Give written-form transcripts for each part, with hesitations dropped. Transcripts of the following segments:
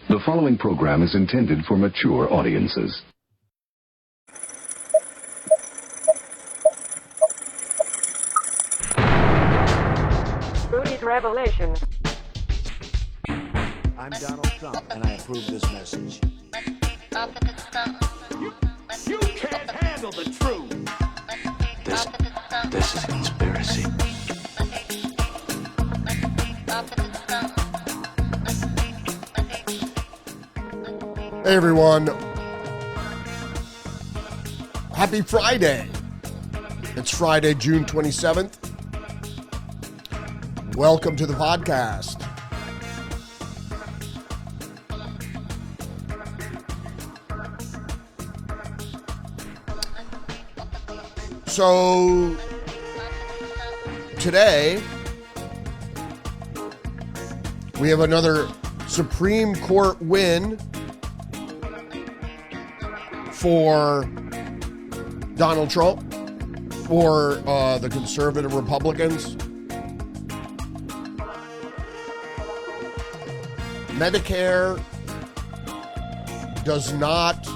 The following program is intended for mature audiences. Rudy's Revelation. I'm Donald Trump, and I approve this message. You can't handle the truth. This is a conspiracy. Hey everyone, happy Friday. It's Friday, June 27th. Welcome to the podcast. So today we have another Supreme Court win for Donald Trump, for the conservative Republicans. Medicare does not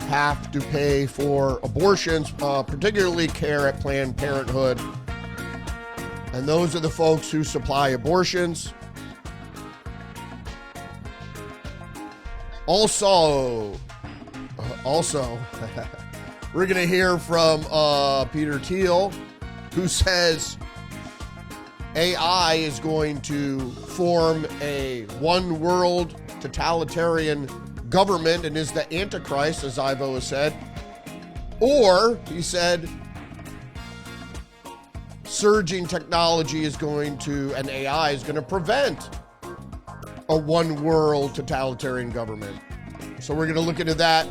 have to pay for abortions, particularly care at Planned Parenthood. And those are the folks who supply abortions. Also, we're going to hear from Peter Thiel, who says AI is going to form a one world totalitarian government and is the Antichrist, as Ivo has said. Or, he said, surging technology is going to, and AI is going to prevent a one world totalitarian government. So we're going to look into that.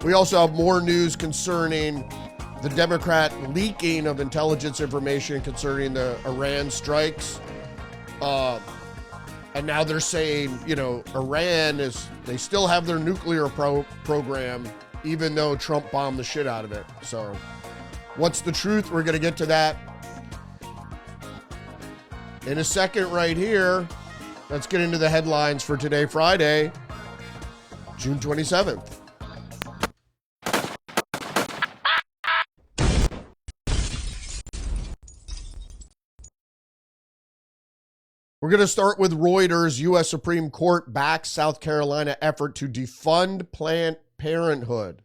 We also have more news concerning the Democrat leaking of intelligence information concerning the Iran strikes. And now they're saying, Iran they still have their nuclear program, even though Trump bombed the shit out of it. So what's the truth? We're going to get to that in a second right here. Let's get into the headlines for today, Friday, June 27th. We're going to start with Reuters. U.S. Supreme Court backs South Carolina effort to defund Planned Parenthood.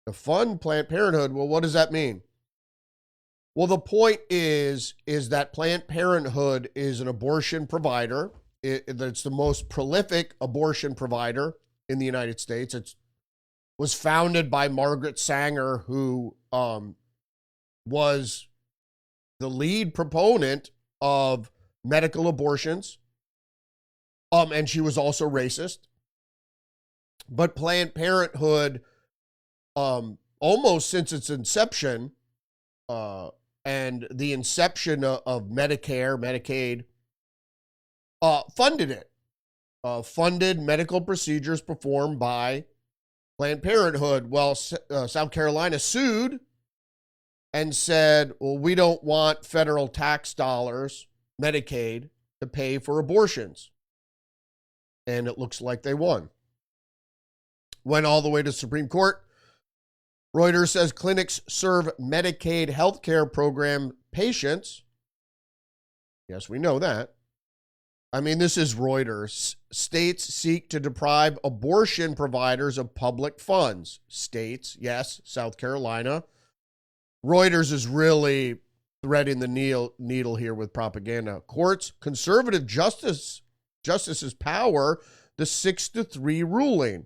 Defund Planned Parenthood? Well, what does that mean? Well, the point is that Planned Parenthood is an abortion provider. It's the most prolific abortion provider in the United States. It was founded by Margaret Sanger, who was the lead proponent of medical abortions, and she was also racist. But Planned Parenthood, almost since its inception, and the inception of Medicare, Medicaid, funded it. Funded medical procedures performed by Planned Parenthood. Well, South Carolina sued and said, well, we don't want federal tax dollars, Medicaid, to pay for abortions. And it looks like they won. Went all the way to Supreme Court. Reuters says clinics serve Medicaid healthcare program patients. Yes, we know that. I mean, this is Reuters. States seek to deprive abortion providers of public funds. States, yes, South Carolina. Reuters is really threading the needle here with propaganda. Courts, conservative justice's power, the 6-3 ruling.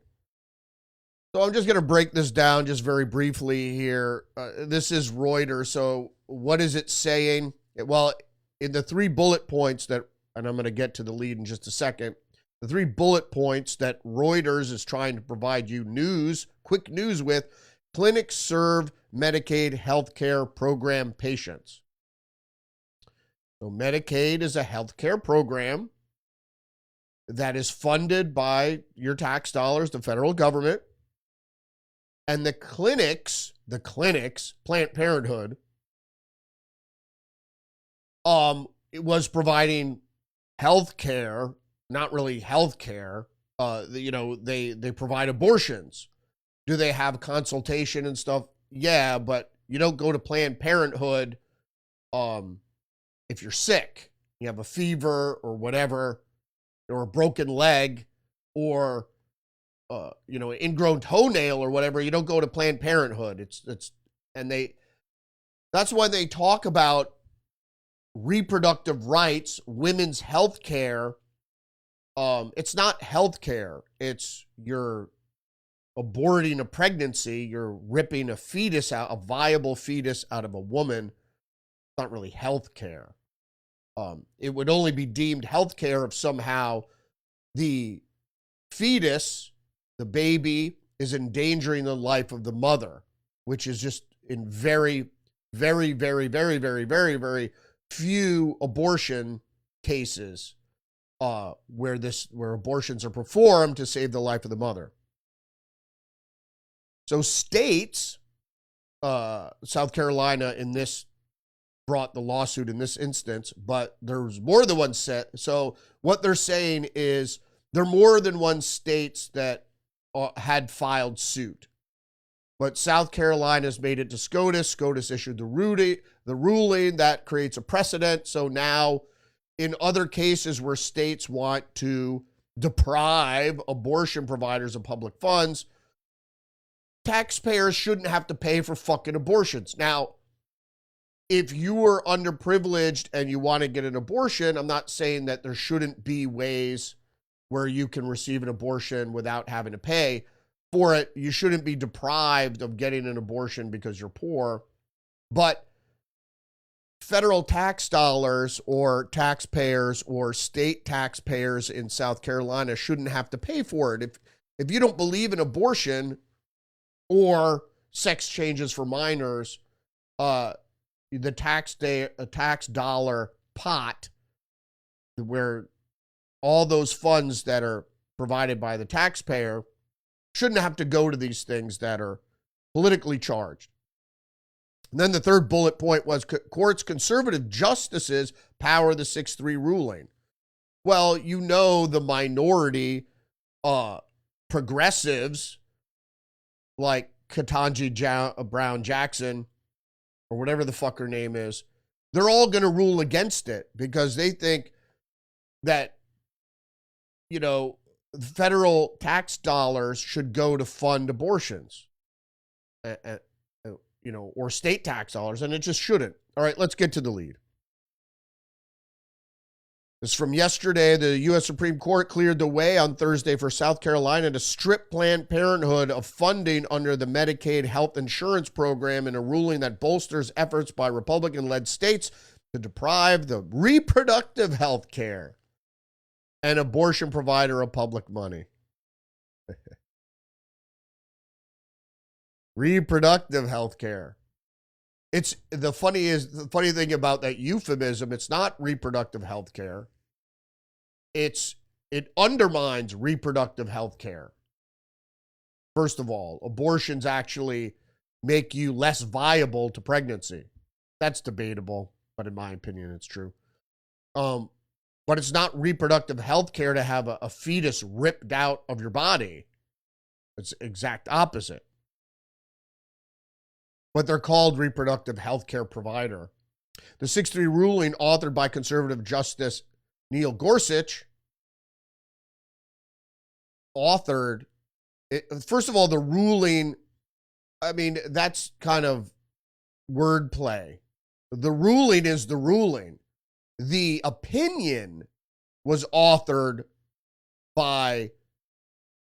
So I'm just going to break this down just very briefly here. This is Reuters. So what is it saying? Well, in the 3 bullet points that, and I'm going to get to the lead in just a second, the 3 bullet points that Reuters is trying to provide you quick news with: clinics serve Medicaid healthcare program patients. So Medicaid is a healthcare program that is funded by your tax dollars, the federal government. And the clinics, Planned Parenthood, it was providing health care, not really health care, They provide abortions. Do they have consultation and stuff? Yeah, but you don't go to Planned Parenthood if you're sick, you have a fever or whatever, or a broken leg, or an ingrown toenail or whatever. You don't go to Planned Parenthood. That's why they talk about reproductive rights, women's health care. It's not health care. It's you're aborting a pregnancy. You're ripping a fetus out, a viable fetus out of a woman. It's not really health care. It would only be deemed health care if somehow the fetus, the baby, is endangering the life of the mother, which is just in very, very, very, very, very, very, very few abortion cases where abortions are performed to save the life of the mother. So states, South Carolina in this brought the lawsuit in this instance, but there's more than one set. So what they're saying is there are more than one states that had filed suit. But South Carolina's made it to SCOTUS. SCOTUS issued the ruling that creates a precedent. So now in other cases where states want to deprive abortion providers of public funds, taxpayers shouldn't have to pay for fucking abortions. Now, if you are underprivileged and you want to get an abortion, I'm not saying that there shouldn't be ways where you can receive an abortion without having to pay for it. You shouldn't be deprived of getting an abortion because you're poor. But federal tax dollars or taxpayers or state taxpayers in South Carolina shouldn't have to pay for it. If you don't believe in abortion or sex changes for minors, the tax dollar pot where all those funds that are provided by the taxpayer shouldn't have to go to these things that are politically charged. And then the third bullet point was courts' conservative justices power the 6-3 ruling. Well, the minority progressives like Ketanji Brown Jackson, or whatever the fuck her name is, they're all going to rule against it because they think that, federal tax dollars should go to fund abortions, or state tax dollars, and it just shouldn't. All right, let's get to the lead. This is from yesterday. The U.S. Supreme Court cleared the way on Thursday for South Carolina to strip Planned Parenthood of funding under the Medicaid health insurance program in a ruling that bolsters efforts by Republican-led states to deprive the reproductive health care and abortion provider of public money. Reproductive health care. It's the funny thing about that euphemism, it's not reproductive health care. It undermines reproductive health care. First of all, abortions actually make you less viable to pregnancy. That's debatable, but in my opinion, it's true. But it's not reproductive health care to have a fetus ripped out of your body. It's exact opposite. But they're called reproductive health care provider. The 6-3 ruling, authored by conservative Justice Neil Gorsuch, authored it. First of all, the ruling, that's kind of wordplay. The ruling is the ruling. The opinion was authored by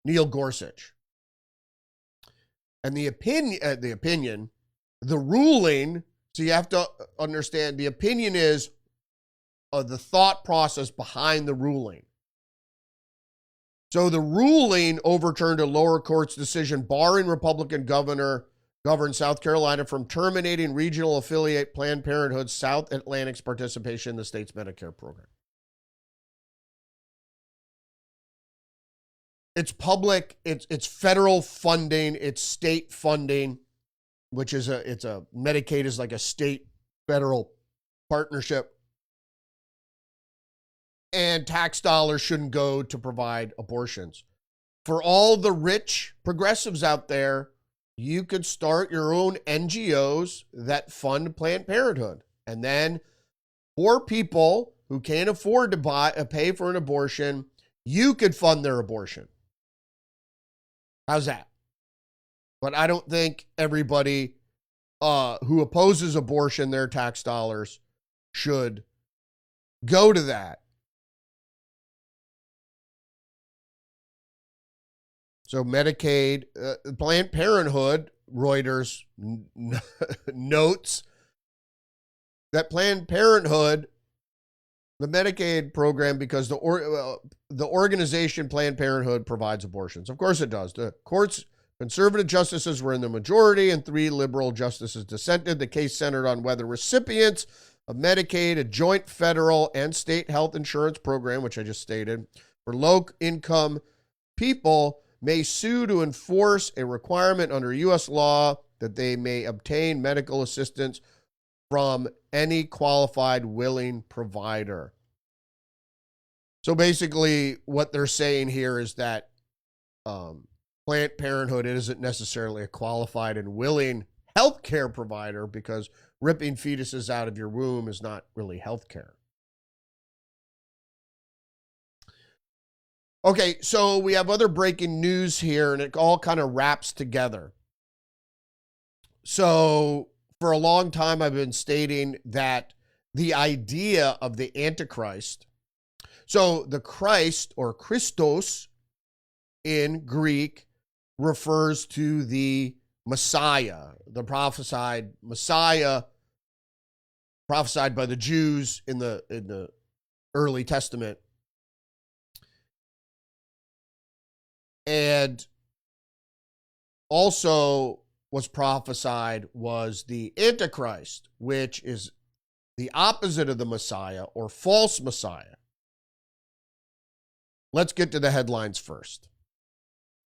Neil Gorsuch. And the ruling, so you have to understand, the opinion is the thought process behind the ruling. So the ruling overturned a lower court's decision barring Republican governed South Carolina from terminating regional affiliate Planned Parenthood's South Atlantic's participation in the state's Medicare program. It's public, it's federal funding, it's state funding, which is Medicaid is like a state federal partnership. And tax dollars shouldn't go to provide abortions. For all the rich progressives out there, you could start your own NGOs that fund Planned Parenthood. And then poor people who can't afford to pay for an abortion, you could fund their abortion. How's that? But I don't think everybody who opposes abortion, their tax dollars, should go to that. So Medicaid, Planned Parenthood, Reuters notes that Planned Parenthood, the Medicaid program, because the organization Planned Parenthood provides abortions. Of course it does. The court's conservative justices were in the majority and 3 liberal justices dissented. The case centered on whether recipients of Medicaid, a joint federal and state health insurance program, which I just stated, for low-income people, may sue to enforce a requirement under U.S. law that they may obtain medical assistance from any qualified willing provider. So basically what they're saying here is that Planned Parenthood isn't necessarily a qualified and willing healthcare provider, because ripping fetuses out of your womb is not really healthcare. Okay, so we have other breaking news here, and it all kind of wraps together. So for a long time, I've been stating that the idea of the Antichrist, so the Christ or Christos in Greek refers to the Messiah, the prophesied Messiah, prophesied by the Jews in the early Testament. And also was prophesied was the Antichrist, which is the opposite of the Messiah or false Messiah. Let's get to the headlines first.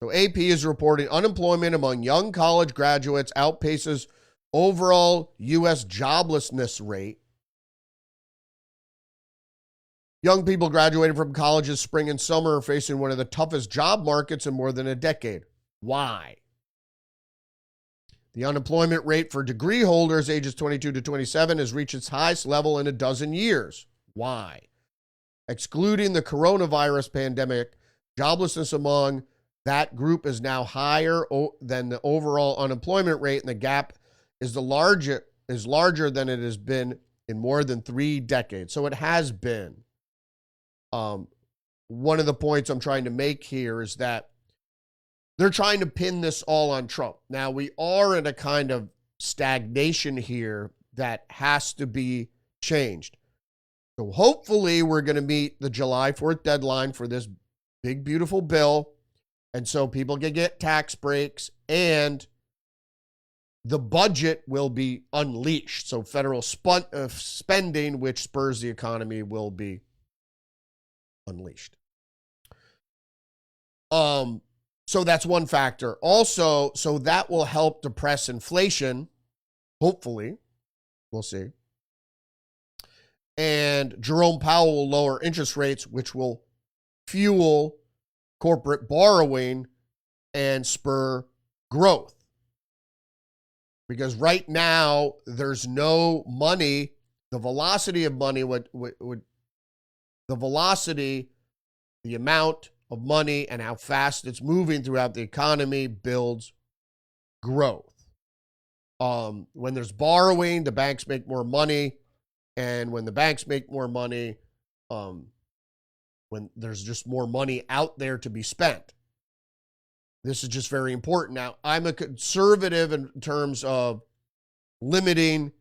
So AP is reporting unemployment among young college graduates outpaces overall U.S. joblessness rate. Young people graduating from college this spring and summer are facing one of the toughest job markets in more than a decade. Why? The unemployment rate for degree holders ages 22 to 27 has reached its highest level in a dozen years. Why? Excluding the coronavirus pandemic, joblessness among that group is now higher than the overall unemployment rate, and the gap is larger than it has been in more than 3 decades. So it has been. One of the points I'm trying to make here is that they're trying to pin this all on Trump. Now, we are in a kind of stagnation here that has to be changed. So hopefully we're going to meet the July 4th deadline for this big, beautiful bill. And so people can get tax breaks and the budget will be unleashed. So federal spending, which spurs the economy, will be unleashed. So that's one factor. Also, so that will help depress inflation, hopefully. We'll see. And Jerome Powell will lower interest rates, which will fuel corporate borrowing and spur growth. Because right now, there's no money. The velocity of money the amount of money and how fast it's moving throughout the economy builds growth. When there's borrowing, the banks make more money. And when the banks make more money, when there's just more money out there to be spent. This is just very important. Now, I'm a conservative in terms of limiting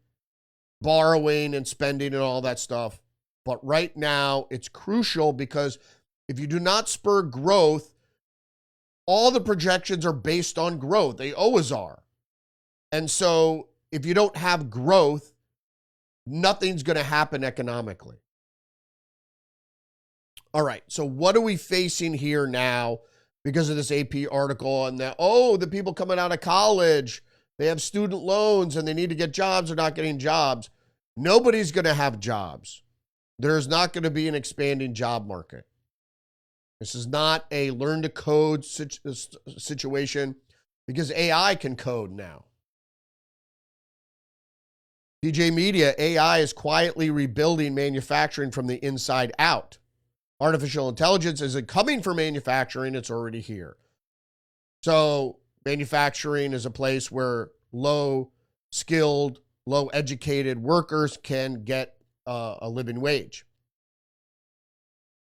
borrowing and spending and all that stuff. But right now, it's crucial because if you do not spur growth, all the projections are based on growth. They always are. And so if you don't have growth, nothing's going to happen economically. All right, so what are we facing here now because of this AP article and that, the people coming out of college, they have student loans and they need to get jobs, they're not getting jobs. Nobody's going to have jobs. There's not going to be an expanding job market. This is not a learn to code situation because AI can code now. DJ Media, AI is quietly rebuilding manufacturing from the inside out. Artificial intelligence isn't coming for manufacturing, it's already here. So manufacturing is a place where low-skilled, low-educated workers can get a living wage.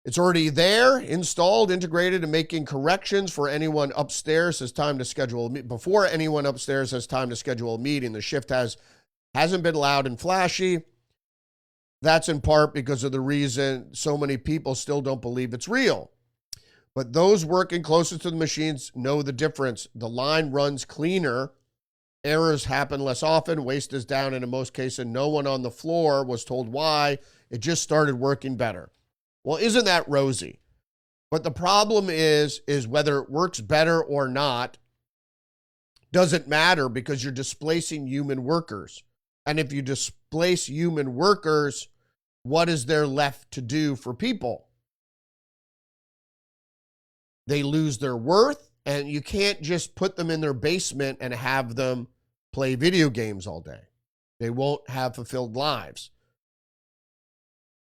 It's already there, installed, integrated, and making corrections for anyone upstairs has time to schedule before anyone upstairs has time to schedule a meeting. The shift hasn't been loud and flashy. That's in part because of the reason so many people still don't believe it's real. But those working closest to the machines know the difference. The line runs cleaner. Errors happen less often. Waste is down, and in most cases, no one on the floor was told why. It just started working better. Well, isn't that rosy? But the problem is whether it works better or not doesn't matter because you're displacing human workers. And if you displace human workers, what is there left to do for people? They lose their worth, and you can't just put them in their basement and have them play video games all day. They won't have fulfilled lives.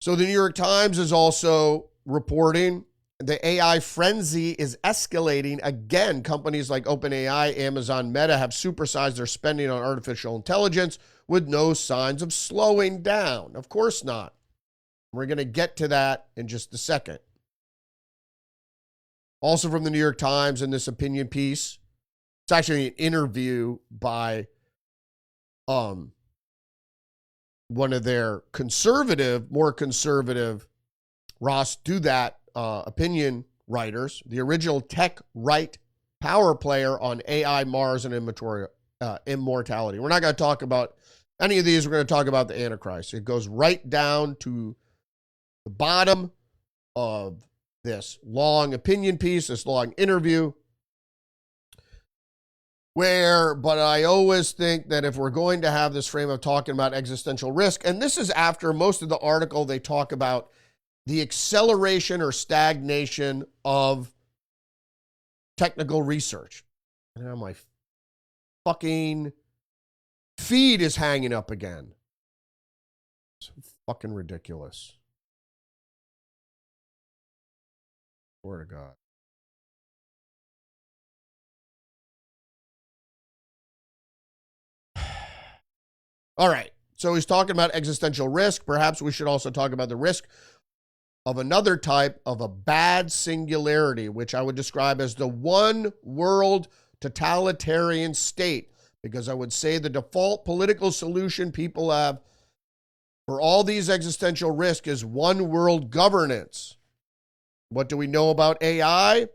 So the New York Times is also reporting the AI frenzy is escalating again. Companies like OpenAI, Amazon, Meta have supersized their spending on artificial intelligence with no signs of slowing down. Of course not. We're going to get to that in just a second. Also from the New York Times in this opinion piece, it's actually an interview by one of their more conservative Ross Douthat opinion writers, the original tech right power player on AI, Mars, and immortality. We're not going to talk about any of these. We're going to talk about the Antichrist. It goes right down to the bottom of this long opinion piece, this long interview, but I always think that if we're going to have this frame of talking about existential risk, and this is after most of the article, they talk about the acceleration or stagnation of technical research. And now my fucking feed is hanging up again. It's fucking ridiculous. Swear to God. All right. So he's talking about existential risk. Perhaps we should also talk about the risk of another type of a bad singularity, which I would describe as the one world totalitarian state, because I would say the default political solution people have for all these existential risks is one world governance. What do we know about AI?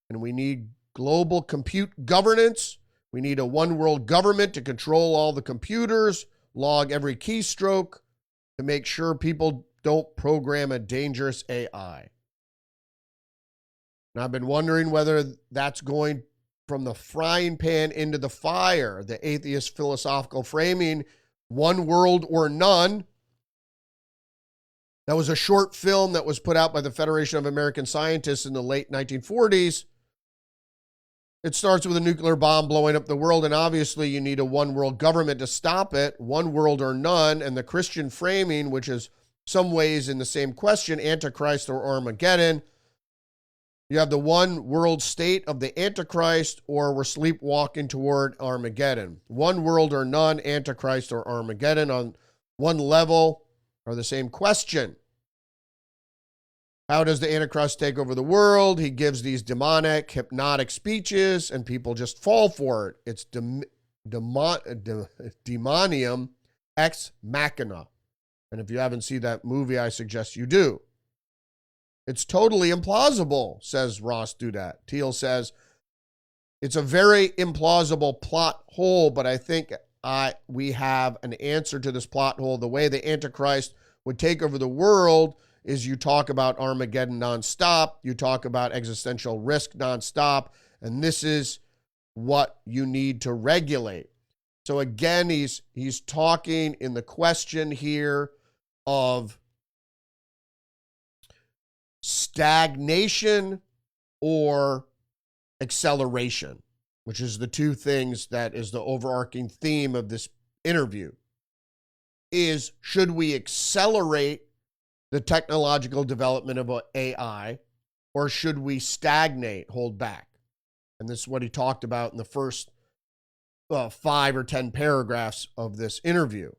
And we need global compute governance. We need a one world government to control all the computers, log every keystroke, to make sure people don't program a dangerous AI. And I've been wondering whether that's going from the frying pan into the fire, the atheist philosophical framing, one world or none. That was a short film that was put out by the Federation of American Scientists in the late 1940s. It starts with a nuclear bomb blowing up the world, and obviously you need a one world government to stop it, one world or none, and the Christian framing, which is some ways in the same question, Antichrist or Armageddon. You have the one world state of the Antichrist, or we're sleepwalking toward Armageddon. One world or none, Antichrist or Armageddon on one level are the same question. How does the Antichrist take over the world? He gives these demonic, hypnotic speeches, and people just fall for it. It's demonium ex machina. And if you haven't seen that movie, I suggest you do. It's totally implausible, says Ross Douthat. Thiel says, it's a very implausible plot hole, but I think we have an answer to this plot hole. The way the Antichrist would take over the world is you talk about Armageddon nonstop, you talk about existential risk nonstop, and this is what you need to regulate. So again, he's talking in the question here of stagnation or acceleration, which is the two things that is the overarching theme of this interview, is should we accelerate the technological development of AI, or should we stagnate, hold back? And this is what he talked about in the first 5 or 10 paragraphs of this interview.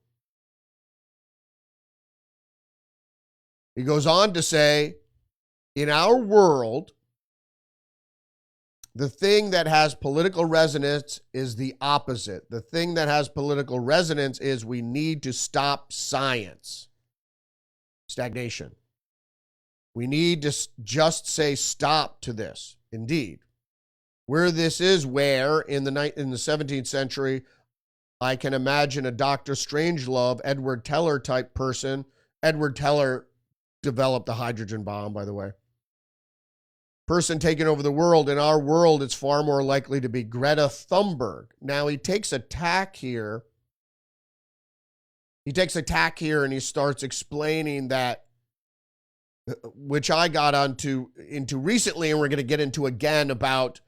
He goes on to say, in our world, the thing that has political resonance is the opposite. The thing that has political resonance is we need to stop science. Stagnation. We need to just say stop to this. Indeed. Where this is where, in the 17th century, I can imagine a Dr. Strangelove, Edward Teller type person. Edward Teller developed the hydrogen bomb, by the way. Person taking over the world. In our world, it's far more likely to be Greta Thunberg. Now, he takes a tack here. And he starts explaining that, which I got into recently, and we're going to get into again, about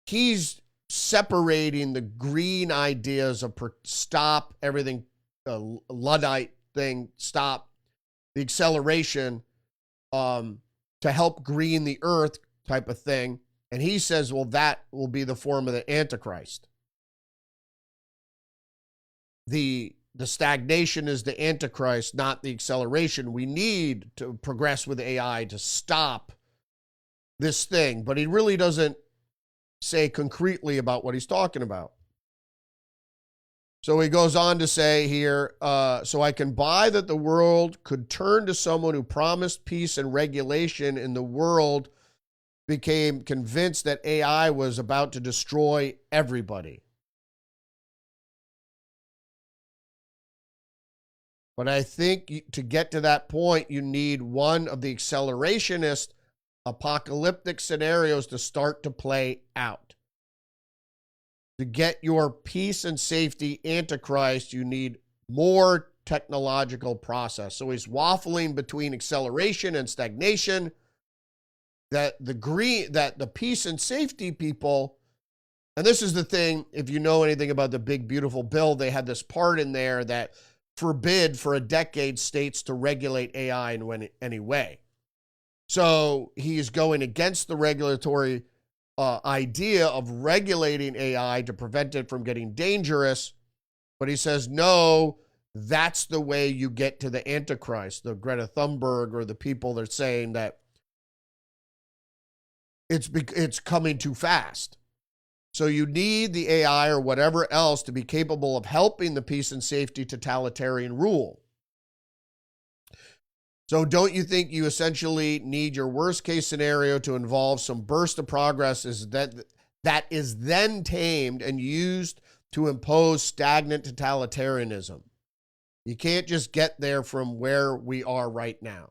he's separating the green ideas of stop everything, Luddite thing, stop the acceleration to help green the earth type of thing. And he says, well, that will be the form of the Antichrist. The stagnation is the Antichrist, not the acceleration. We need to progress with AI to stop this thing. But he really doesn't say concretely about what he's talking about. So he goes on to say here, so I can buy that the world could turn to someone who promised peace and regulation, and the world became convinced that AI was about to destroy everybody. But I think to get to that point, you need one of the accelerationist apocalyptic scenarios to start to play out. To get your peace and safety Antichrist, you need more technological process. So he's waffling between acceleration and stagnation. That the peace and safety people, and this is the thing, if you know anything about the big beautiful bill, they had this part in there that forbid for a decade states to regulate AI in any way. So he's going against the regulatory idea of regulating AI to prevent it from getting dangerous. But he says, no, that's the way you get to the Antichrist, the Greta Thunberg, or the people that are saying that it's coming too fast. So you need the AI or whatever else to be capable of helping the peace and safety totalitarian rule. So don't you think you essentially need your worst case scenario to involve some burst of progress that is then tamed and used to impose stagnant totalitarianism? You can't just get there from where we are right now.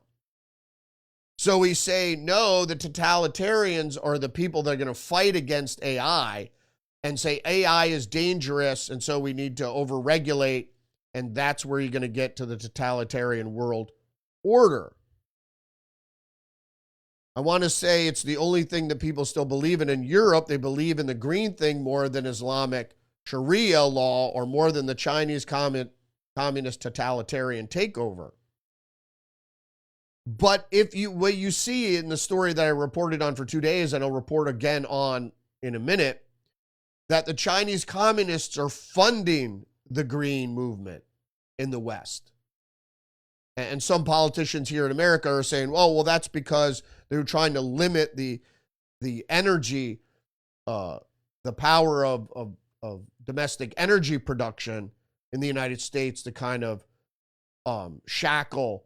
So we say, no, the totalitarians are the people that are going to fight against AI and say AI is dangerous, and so we need to overregulate, and that's where you're going to get to the totalitarian world order. I want to say it's the only thing that people still believe in. In Europe, they believe in the green thing more than Islamic Sharia law or more than the Chinese communist totalitarian takeover. But what you see in the story that I reported on for 2 days, and I'll report again on in a minute, that the Chinese communists are funding the green movement in the West. And some politicians here in America are saying, well, that's because they were trying to limit the energy, the power of domestic energy production in the United States to kind of shackle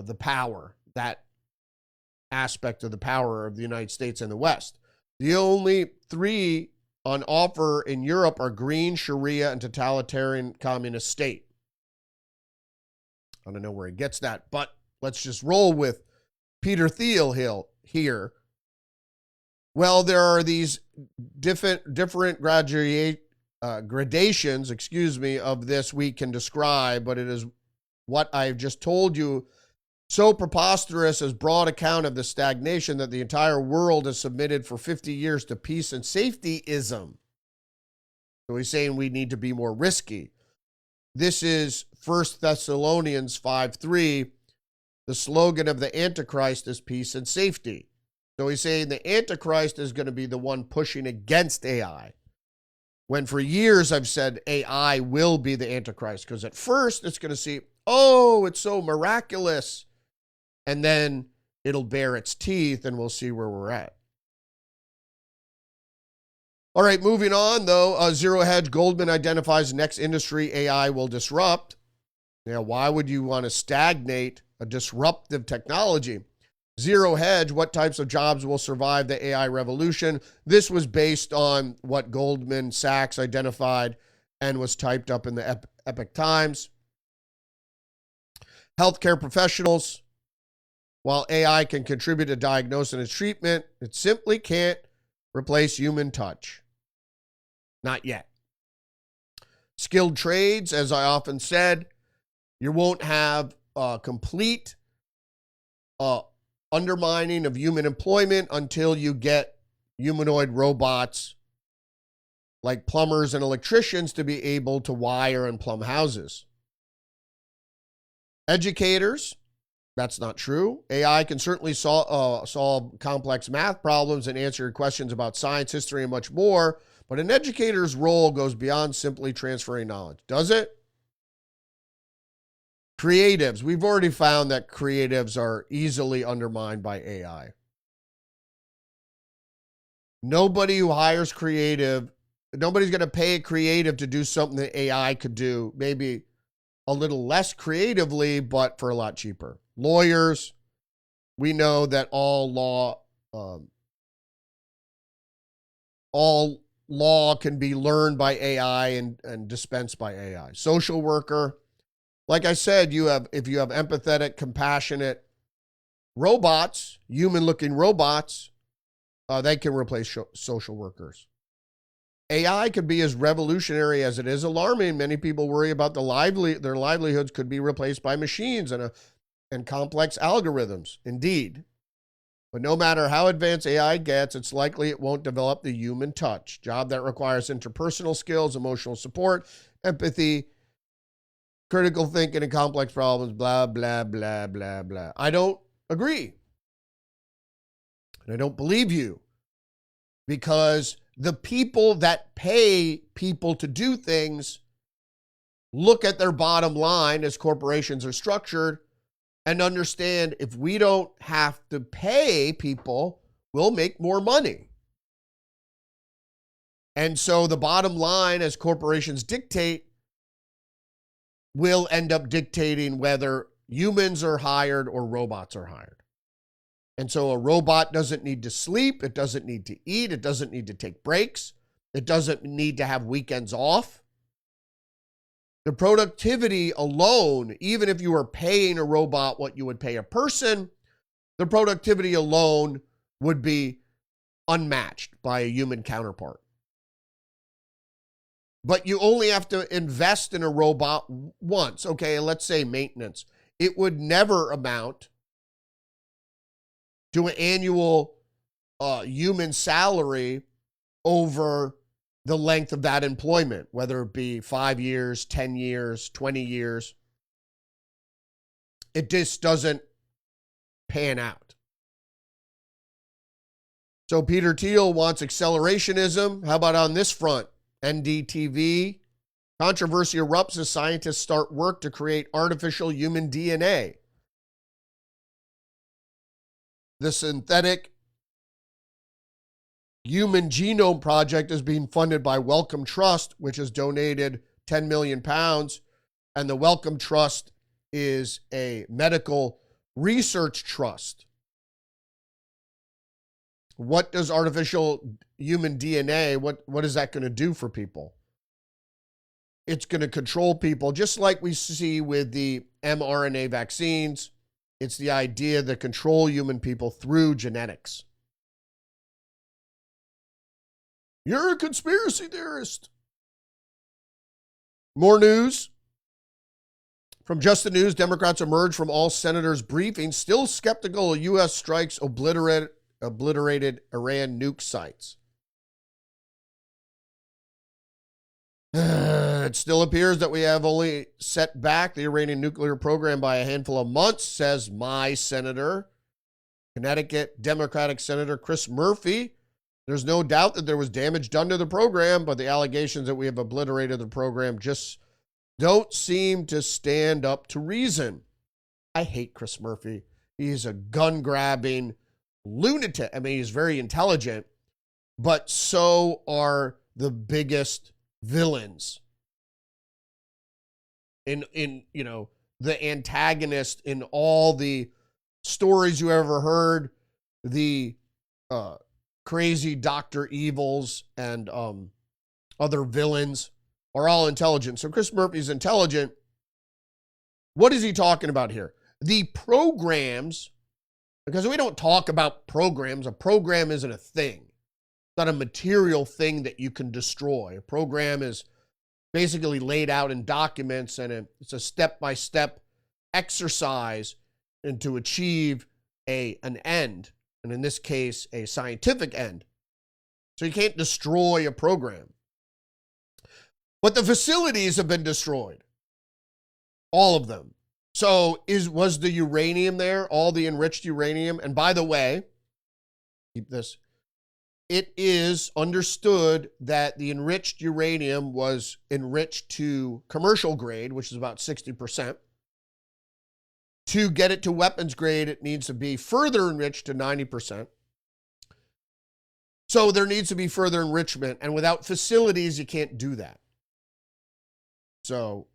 the power, that aspect of the power of the United States and the West. The only three on offer in Europe are green, Sharia, and totalitarian communist state. I don't know where he gets that, but let's just roll with Peter Thiel here. Well, there are these different gradations, of this we can describe, but it is what I've just told you So preposterous as broad account of the stagnation that the entire world has submitted for 50 years to peace and safetyism. So he's saying we need to be more risky. This is 1 Thessalonians 5:3. The slogan of the Antichrist is peace and safety. So he's saying the Antichrist is going to be the one pushing against AI. When for years I've said AI will be the Antichrist, because at first it's going to see, oh, it's so miraculous. And then it'll bare its teeth and we'll see where we're at. All right, moving on though, Zero Hedge Goldman identifies next industry AI will disrupt. Now, why would you want to stagnate a disruptive technology? Zero Hedge, what types of jobs will survive the AI revolution? This was based on what Goldman Sachs identified and was typed up in the Epoch Times. Healthcare professionals, while AI can contribute to diagnosis and treatment, it simply can't replace human touch. Not yet. Skilled trades, as I often said, you won't have complete undermining of human employment until you get humanoid robots like plumbers and electricians to be able to wire and plumb houses. Educators, that's not true. AI can certainly solve complex math problems and answer your questions about science, history, and much more, but an educator's role goes beyond simply transferring knowledge. Does it? Creatives. We've already found that creatives are easily undermined by AI. Nobody who hires creative, nobody's going to pay a creative to do something that AI could do, maybe a little less creatively, but for a lot cheaper. Lawyers, we know that all law can be learned by AI and dispensed by AI. Social worker, like I said, if you have empathetic, compassionate robots, human-looking robots, they can replace social workers. AI could be as revolutionary as it is alarming. Many people worry about their livelihoods could be replaced by machines and complex algorithms. Indeed. But no matter how advanced AI gets, it's likely it won't develop the human touch, job that requires interpersonal skills, emotional support, empathy, critical thinking, and complex problems, blah, blah, blah, blah, blah. I don't agree. And I don't believe you, because the people that pay people to do things look at their bottom line as corporations are structured and understand if we don't have to pay people, we'll make more money. And so the bottom line, as corporations dictate, will end up dictating whether humans are hired or robots are hired. And so a robot doesn't need to sleep. It doesn't need to eat. It doesn't need to take breaks. It doesn't need to have weekends off. The productivity alone, even if you were paying a robot what you would pay a person, the productivity alone would be unmatched by a human counterpart. But you only have to invest in a robot once. Okay, let's say maintenance. It would never amount to an annual human salary over the length of that employment, whether it be 5 years, 10 years, 20 years. It just doesn't pan out. So Peter Thiel wants accelerationism. How about on this front? NDTV. Controversy erupts as scientists start work to create artificial human DNA. The synthetic Human Genome Project is being funded by Wellcome Trust, which has donated 10 million pounds. And the Wellcome Trust is a medical research trust. What does artificial human DNA, what is that going to do for people? It's going to control people, just like we see with the mRNA vaccines. It's the idea that control human people through genetics. You're a conspiracy theorist. More news From Just the News, Democrats emerge from all senators' briefings, still skeptical of U.S. strikes obliterated Iran nuke sites. It still appears that we have only set back the Iranian nuclear program by a handful of months, says my senator, Connecticut Democratic Senator Chris Murphy. There's no doubt that there was damage done to the program, but the allegations that we have obliterated the program just don't seem to stand up to reason. I hate Chris Murphy. He's a gun-grabbing lunatic. I mean, he's very intelligent, but so are the biggest villains in you know, the antagonist in all the stories you ever heard, the crazy Dr. Evils and other villains are all intelligent. So Chris Murphy's intelligent. What is he talking about here? The programs, because we don't talk about programs. A program isn't a thing. It's not a material thing that you can destroy. A program is basically laid out in documents, and it's a step-by-step exercise and to achieve an end, and in this case, a scientific end. So you can't destroy a program. But the facilities have been destroyed. All of them. So was the uranium there? All the enriched uranium? And by the way, keep this. It is understood that the enriched uranium was enriched to commercial grade, which is about 60%. To get it to weapons grade, it needs to be further enriched to 90%. So there needs to be further enrichment, and without facilities, you can't do that. So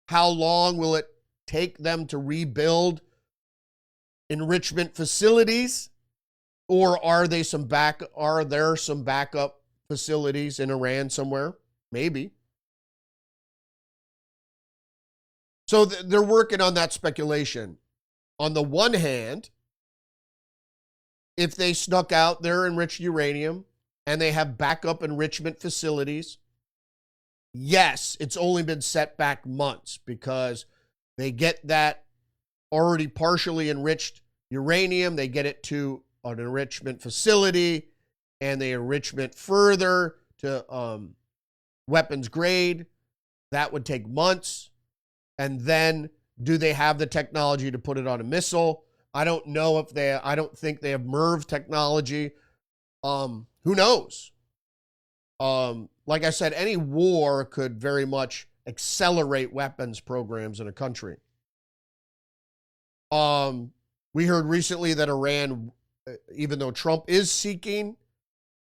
how long will it take them to rebuild enrichment facilities? Or are there some backup facilities in Iran somewhere? Maybe. So they're working on that speculation. On the one hand, if they snuck out their enriched uranium and they have backup enrichment facilities, yes, it's only been set back months because they get that already partially enriched uranium, they get it to an enrichment facility, and they enrichment further to weapons grade. That would take months. And then do they have the technology to put it on a missile? I don't know if I don't think they have MIRV technology. Who knows? Like I said, any war could very much accelerate weapons programs in a country. We heard recently that Iran, even though Trump is seeking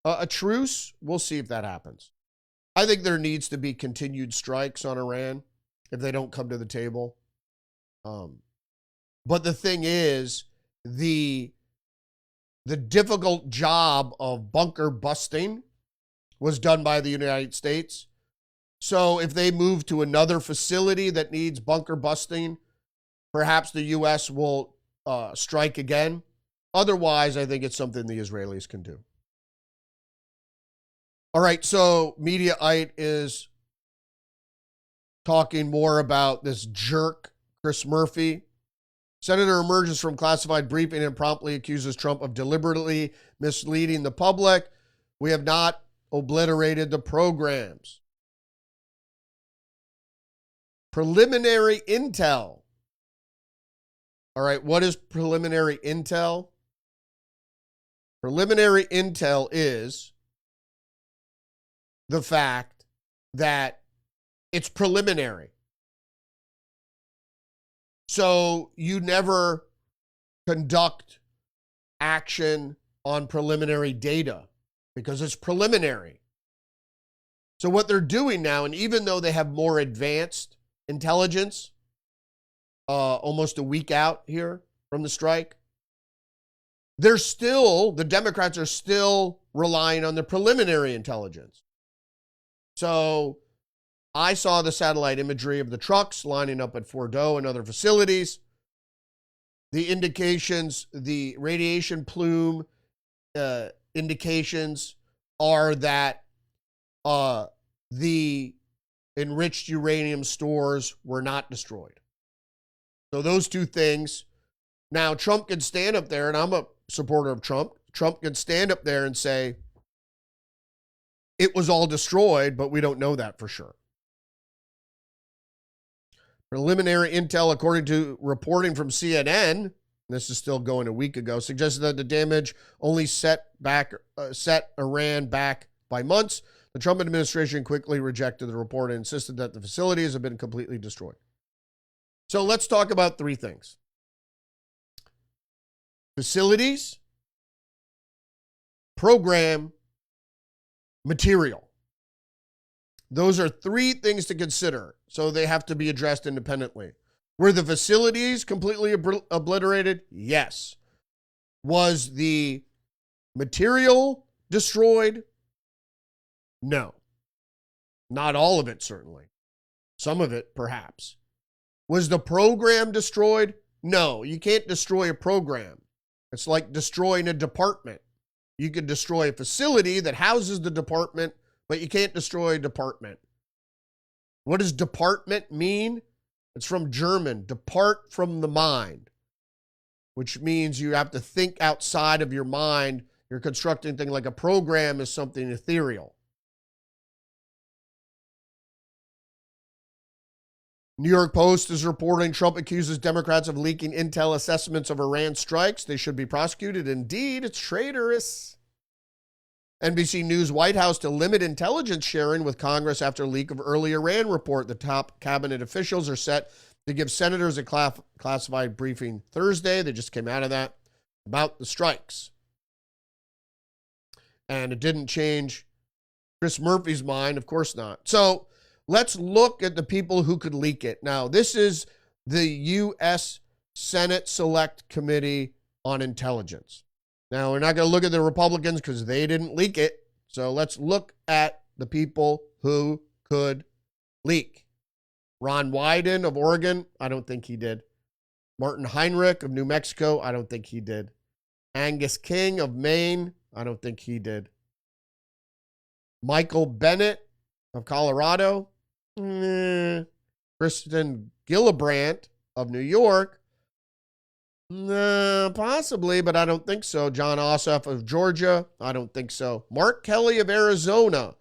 a truce, we'll see if that happens. I think there needs to be continued strikes on Iran if they don't come to the table. But the thing is, the difficult job of bunker busting was done by the United States. So if they move to another facility that needs bunker busting, perhaps the U.S. will strike again. Otherwise, I think it's something the Israelis can do. All right, so Mediaite is talking more about this jerk, Chris Murphy. Senator emerges from classified briefing and promptly accuses Trump of deliberately misleading the public. We have not obliterated the programs. Preliminary intel. All right, what is preliminary intel? Preliminary intel is the fact that it's preliminary. So you never conduct action on preliminary data because it's preliminary. So what they're doing now, and even though they have more advanced intelligence, almost a week out here from the strike, the Democrats are still relying on the preliminary intelligence. So I saw the satellite imagery of the trucks lining up at Fordo and other facilities. The indications, the radiation plume indications are that the enriched uranium stores were not destroyed. So those two things. Now, Trump can stand up there, and I'm a supporter of Trump. Trump can stand up there and say, it was all destroyed, but we don't know that for sure. Preliminary intel, according to reporting from CNN, this is still going a week ago, suggested that the damage only set Iran back by months. The Trump administration quickly rejected the report and insisted that the facilities have been completely destroyed. So let's talk about three things. Facilities, program, material. Those are three things to consider, so they have to be addressed independently. Were the facilities completely obliterated? Yes. Was the material destroyed? No. Not all of it, certainly. Some of it, perhaps. Was the program destroyed? No. You can't destroy a program. It's like destroying a department. You could destroy a facility that houses the department, but you can't destroy a department. What does department mean? It's from German, depart from the mind, which means you have to think outside of your mind. You're constructing things like a program is something ethereal. New York Post is reporting Trump accuses Democrats of leaking intel assessments of Iran strikes. They should be prosecuted. Indeed, it's traitorous. NBC News, White House to limit intelligence sharing with Congress after leak of early Iran report. The top cabinet officials are set to give senators a classified briefing Thursday. They just came out of that about the strikes. And it didn't change Chris Murphy's mind. Of course not. So let's look at the people who could leak it. Now, this is the U.S. Senate Select Committee on Intelligence. Now, we're not going to look at the Republicans because they didn't leak it. So let's look at the people who could leak. Ron Wyden of Oregon, I don't think he did. Martin Heinrich of New Mexico, I don't think he did. Angus King of Maine, I don't think he did. Michael Bennett of Colorado, Kristen Gillibrand of New York, possibly, but I don't think so. John Ossoff of Georgia, I don't think so. Mark Kelly of Arizona,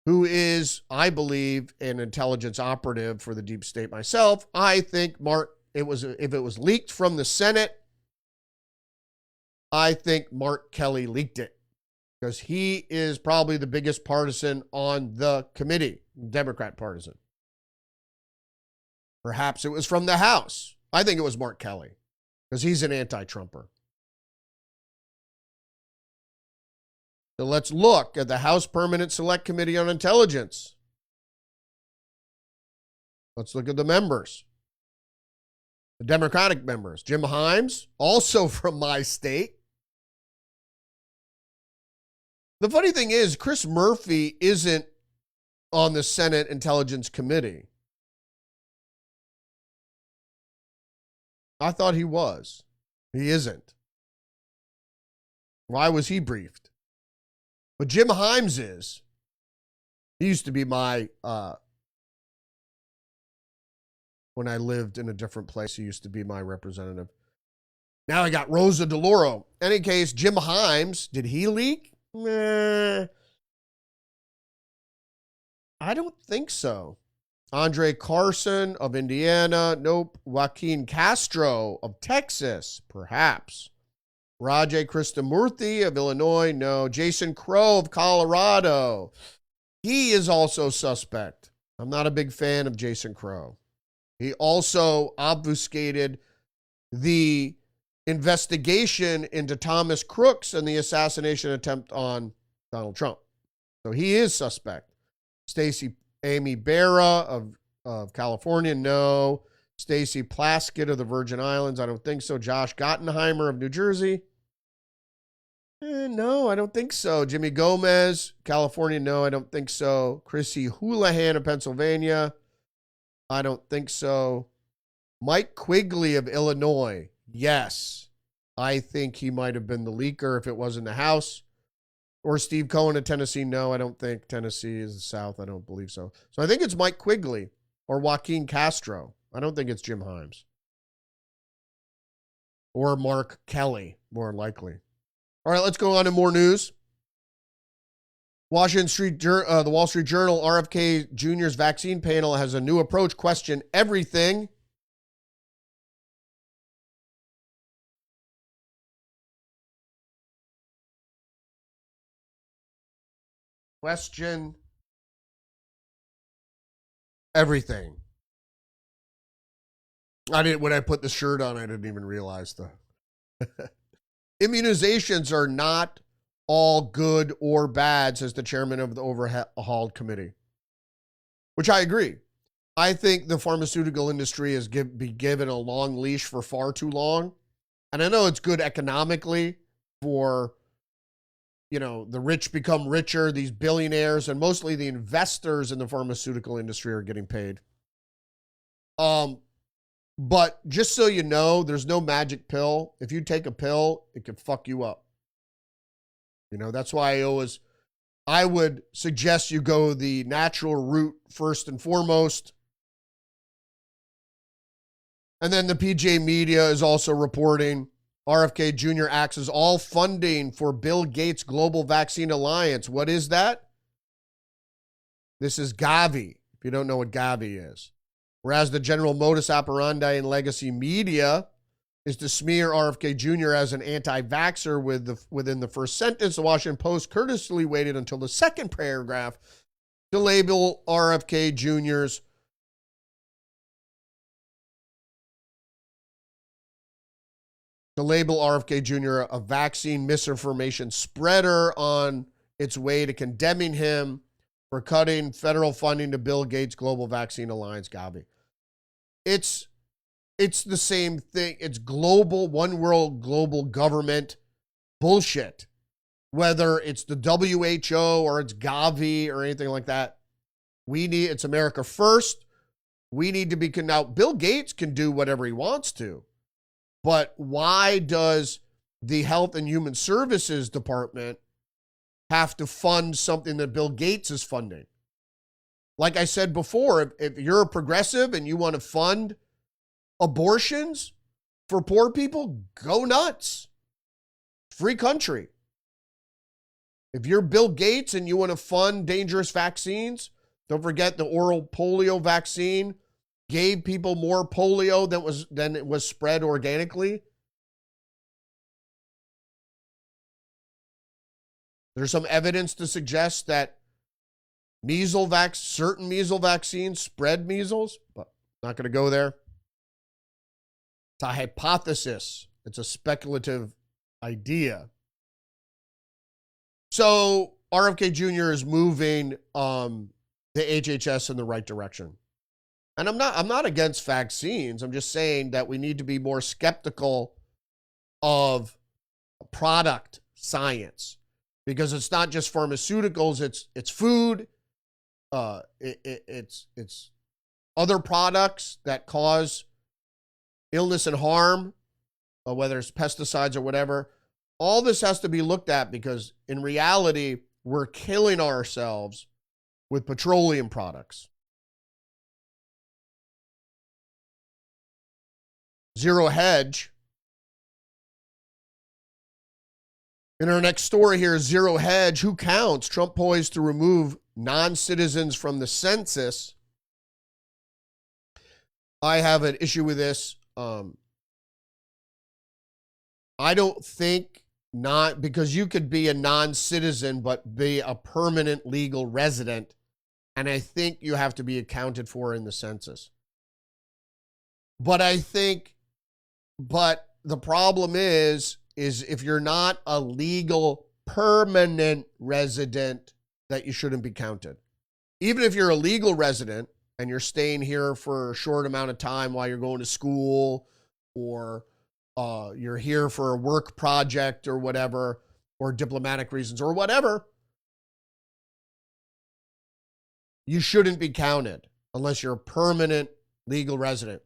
who is, I believe, an intelligence operative for the deep state myself. I think if it was leaked from the Senate, I think Mark Kelly leaked it because he is probably the biggest partisan on the committee, Democrat partisan. Perhaps it was from the House. I think it was Mark Kelly because he's an anti-Trumper. So let's look at the House Permanent Select Committee on Intelligence. Let's look at the members. The Democratic members. Jim Himes, also from my state. The funny thing is, Chris Murphy isn't on the Senate Intelligence Committee. I thought he was. He isn't. Why was he briefed? But Jim Himes is. He used to be my, when I lived in a different place, he used to be my representative. Now I got Rosa DeLauro. Any case, Jim Himes, did he leak? I don't think so. Andre Carson of Indiana, nope. Joaquin Castro of Texas, perhaps. Rajay Krishnamurthy of Illinois, no. Jason Crow of Colorado, he is also suspect. I'm not a big fan of Jason Crow. He also obfuscated the investigation into Thomas Crooks and the assassination attempt on Donald Trump. So he is suspect. Stacey Amy Barra of California, no. Stacey Plaskett of the Virgin Islands, I don't think so. Josh Gottenheimer of New Jersey, no, I don't think so. Jimmy Gomez, California, no, I don't think so. Chrissy Houlihan of Pennsylvania, I don't think so. Mike Quigley of Illinois, yes. I think he might have been the leaker if it was in the House. Or Steve Cohen of Tennessee, no, I don't think Tennessee is the South. I don't believe so. So I think it's Mike Quigley or Joaquin Castro. I don't think it's Jim Himes. Or Mark Kelly, more likely. All right, let's go on to more news. The Wall Street Journal, RFK Jr.'s vaccine panel has a new approach, question everything. Question everything. When I put the shirt on, I didn't even realize immunizations are not all good or bad, says the chairman of the overhauled committee, which I agree. I think the pharmaceutical industry has been given a long leash for far too long. And I know it's good economically for, the rich become richer, these billionaires, and mostly the investors in the pharmaceutical industry are getting paid. But just so you know, there's no magic pill. If you take a pill, it can fuck you up. That's why I would suggest you go the natural route first and foremost. And then the PJ Media is also reporting RFK Jr. axes all funding for Bill Gates' Global Vaccine Alliance. What is that? This is Gavi, if you don't know what Gavi is. Whereas the general modus operandi in legacy media is to smear RFK Jr. as an anti-vaxxer within the first sentence, the Washington Post courteously waited until the second paragraph to label RFK Jr.'s a vaccine misinformation spreader on its way to condemning him for cutting federal funding to Bill Gates' Global Vaccine Alliance, Gavi. It's the same thing. It's global, one world, global government bullshit. Whether it's the WHO or it's Gavi or anything like that. It's America first. We need to be, now Bill Gates can do whatever he wants to. But why does the Health and Human Services Department have to fund something that Bill Gates is funding? Like I said before, if you're a progressive and you want to fund abortions for poor people, go nuts. Free country. If you're Bill Gates and you want to fund dangerous vaccines, don't forget the oral polio vaccine gave people more polio than it was spread organically. There's some evidence to suggest that certain measles vaccines spread measles, but not going to go there. It's a hypothesis. It's a speculative idea. So RFK Jr. is moving the HHS in the right direction. And I'm not against vaccines. I'm just saying that we need to be more skeptical of product science, because it's not just pharmaceuticals, it's food, it's other products that cause illness and harm, whether it's pesticides or whatever. All this has to be looked at, because in reality, we're killing ourselves with petroleum products. Zero Hedge. In our next story here, Zero Hedge, who counts? Trump poised to remove non-citizens from the census. I have an issue with this. I don't think not, because you could be a non-citizen but be a permanent legal resident, and I think you have to be accounted for in the census. But the problem is if you're not a legal permanent resident, that you shouldn't be counted. Even if you're a legal resident and you're staying here for a short amount of time while you're going to school, or you're here for a work project or whatever, or diplomatic reasons or whatever, you shouldn't be counted unless you're a permanent legal resident.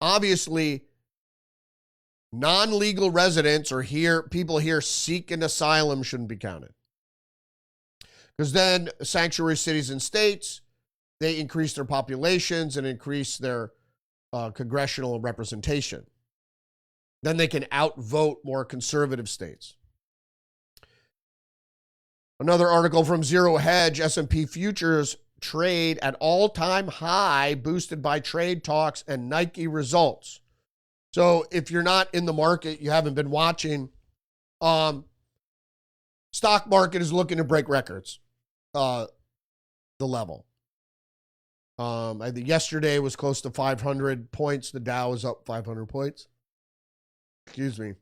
Obviously, non-legal residents or people here seeking asylum shouldn't be counted. Because then sanctuary cities and states, they increase their populations and increase their congressional representation. Then they can outvote more conservative states. Another article from Zero Hedge, S&P futures trade at all-time high, boosted by trade talks and Nike results. So if you're not in the market, you haven't been watching, stock market is looking to break records, the level. I think yesterday was close to 500 points. The Dow was up 500 points. Excuse me.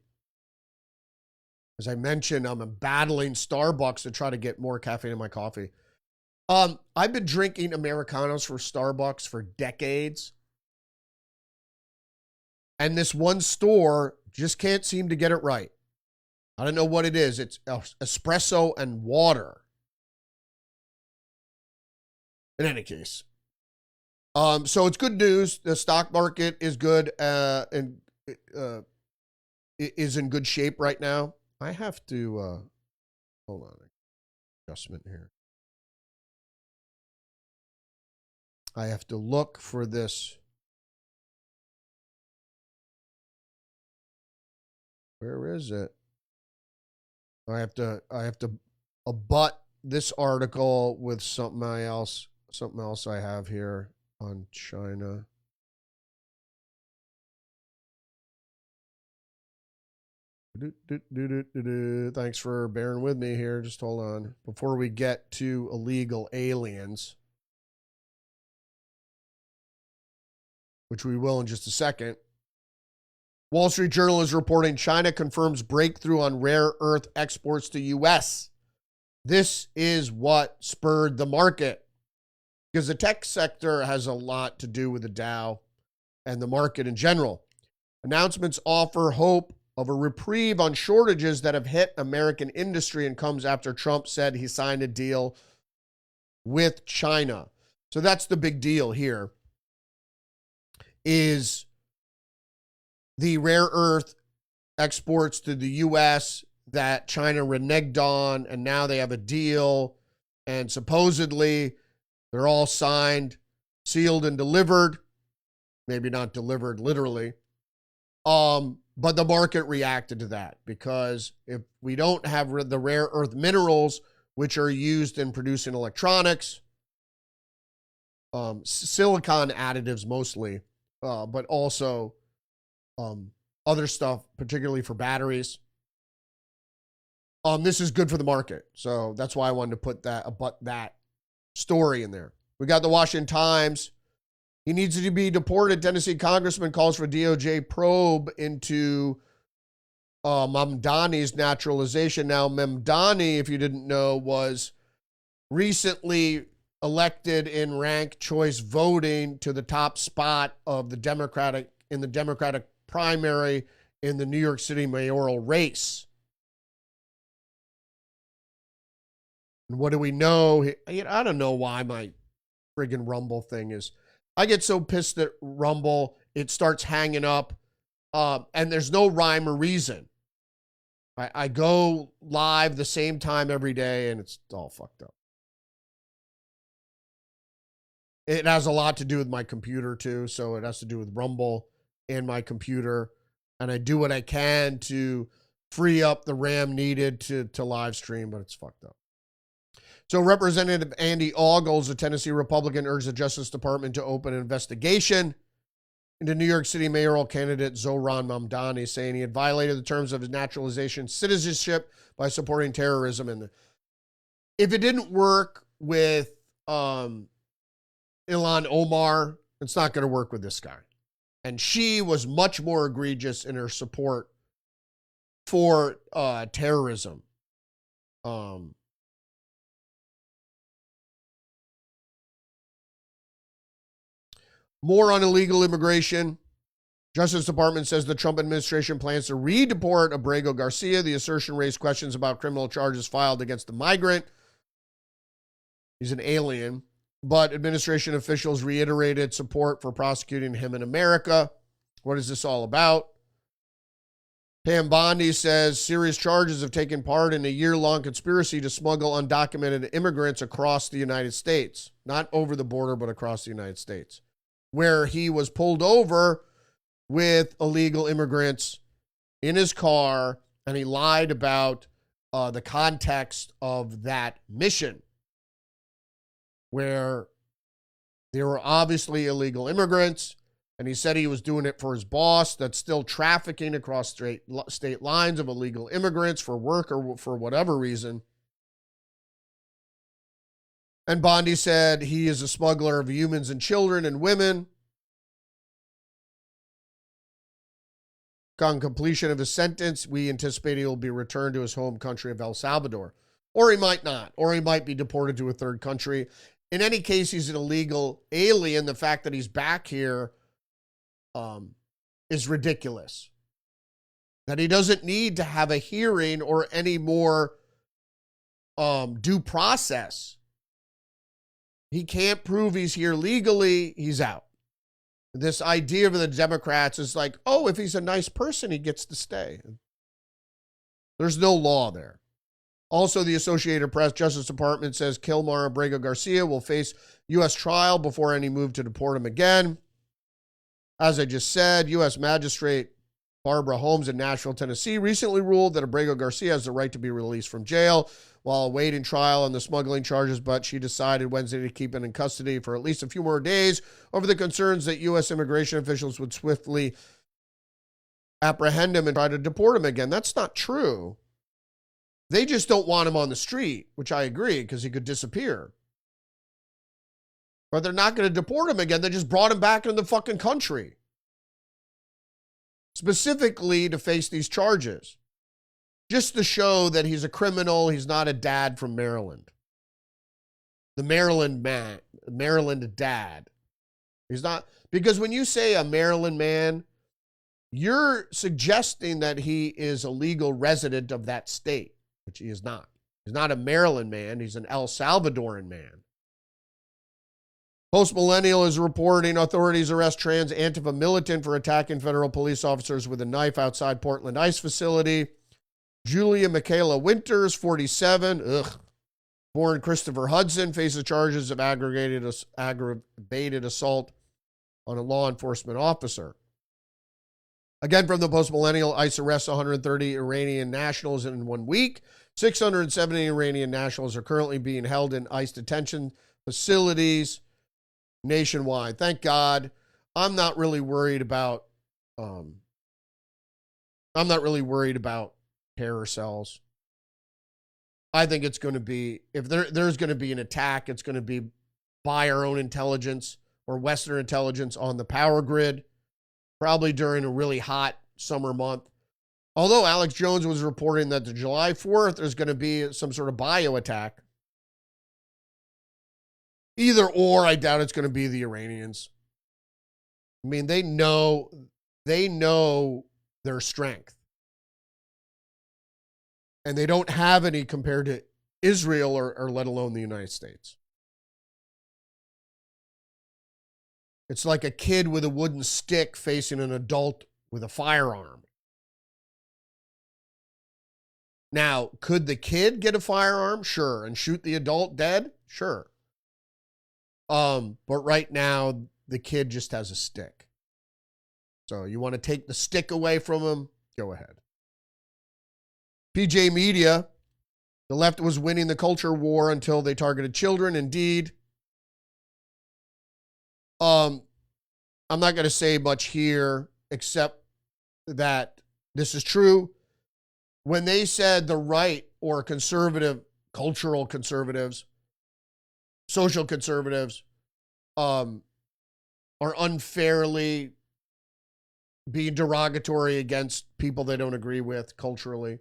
As I mentioned, I'm battling Starbucks to try to get more caffeine in my coffee. I've been drinking Americanos for Starbucks for decades. And this one store just can't seem to get it right. I don't know what it is. It's espresso and water. In any case. So it's good news. The stock market is good and is in good shape right now. I have to, hold on, adjustment here. I have to look for this. Where is it? I have to abut this article with something else I have here on China. Thanks for bearing with me here. Just hold on. Before we get to illegal aliens, which we will in just a second. Wall Street Journal is reporting China confirms breakthrough on rare earth exports to U.S. This is what spurred the market, because the tech sector has a lot to do with the Dow and the market in general. Announcements offer hope of a reprieve on shortages that have hit American industry, and comes after Trump said he signed a deal with China. So that's the big deal here, is the rare earth exports to the U.S. that China reneged on, and now they have a deal, and supposedly they're all signed, sealed, and delivered. Maybe not delivered literally. But the market reacted to that, because if we don't have the rare earth minerals, which are used in producing electronics, silicon additives mostly, but also other stuff, particularly for batteries, this is good for the market. So that's why I wanted to put that story in there. We got the Washington Times. He needs to be deported. Tennessee congressman calls for DOJ probe into Mamdani's naturalization. Now, Mamdani, if you didn't know, was recently elected in ranked choice voting to the top spot of the Democratic primary in the New York City mayoral race. And what do we know? I don't know why my friggin' Rumble thing is. I get so pissed at Rumble, it starts hanging up, and there's no rhyme or reason. I go live the same time every day, and it's all fucked up. It has a lot to do with my computer, too, so it has to do with Rumble and my computer, and I do what I can to free up the RAM needed to live stream, but it's fucked up. So Representative Andy Ogles, a Tennessee Republican, urged the Justice Department to open an investigation into New York City mayoral candidate Zohran Mamdani, saying he had violated the terms of his naturalization citizenship by supporting terrorism. And if it didn't work with Ilhan Omar, it's not going to work with this guy. And she was much more egregious in her support for terrorism. More on illegal immigration. Justice Department says the Trump administration plans to redeport Abrego Garcia. The assertion raised questions about criminal charges filed against the migrant. He's an alien. But administration officials reiterated support for prosecuting him in America. What is this all about? Pam Bondi says serious charges have taken part in a year-long conspiracy to smuggle undocumented immigrants across the United States. Not over the border, but across the United States. where he was pulled over with illegal immigrants in his car, and he lied about the context of that mission, where there were obviously illegal immigrants, and he said he was doing it for his boss that's still trafficking across state lines of illegal immigrants for work or for whatever reason. And Bondi said he is a smuggler of humans and children and women. On completion of his sentence, we anticipate he will be returned to his home country of El Salvador. Or he might not. Or he might be deported to a third country. In any case, he's an illegal alien. The fact that he's back here is ridiculous. That he doesn't need to have a hearing or any more due process. He can't prove he's here legally. He's out. This idea of the Democrats is like, oh, if he's a nice person, he gets to stay. There's no law there. Also, the Associated Press Justice Department says Kilmar Abrego Garcia will face U.S. trial before any move to deport him again. As I just said, U.S. Magistrate Barbara Holmes in Nashville, Tennessee, recently ruled that Abrego Garcia has the right to be released from jail while awaiting trial on the smuggling charges, but she decided Wednesday to keep him in custody for at least a few more days over the concerns that U.S. immigration officials would swiftly apprehend him and try to deport him again. That's not true. They just don't want him on the street, which I agree, because he could disappear. But they're not going to deport him again. They just brought him back into the fucking country, specifically to face these charges. Just to show that he's a criminal, he's not a dad from Maryland. The Maryland man, Maryland dad. He's not, because when you say a Maryland man, you're suggesting that he is a legal resident of that state, which he is not. He's not a Maryland man, he's an El Salvadoran man. Post-Millennial is reporting authorities arrest trans Antifa militant for attacking federal police officers with a knife outside Portland ICE facility. Julia Michaela Winters, 47, born Christopher Hudson, faces charges of aggravated assault on a law enforcement officer. Again, from the Post-Millennial, ICE arrests 130 Iranian nationals in 1 week. 670 Iranian nationals are currently being held in ICE detention facilities nationwide. Thank God. I'm not really worried about terror cells. I think it's going to be, if there's going to be an attack, it's going to be by our own intelligence or Western intelligence on the power grid, probably during a really hot summer month. Although Alex Jones was reporting that the July 4th, there's going to be some sort of bio attack. Either or, I doubt it's going to be the Iranians. I mean, they know their strength. And they don't have any compared to Israel or let alone the United States. It's like a kid with a wooden stick facing an adult with a firearm. Now, could the kid get a firearm? Sure. And shoot the adult dead? Sure. But right now, the kid just has a stick. So you want to take the stick away from him? Go ahead. PJ Media, the left was winning the culture war until they targeted children. Indeed. I'm not going to say much here except that this is true. When they said the right or conservative, cultural conservatives, social conservatives are unfairly being derogatory against people they don't agree with culturally,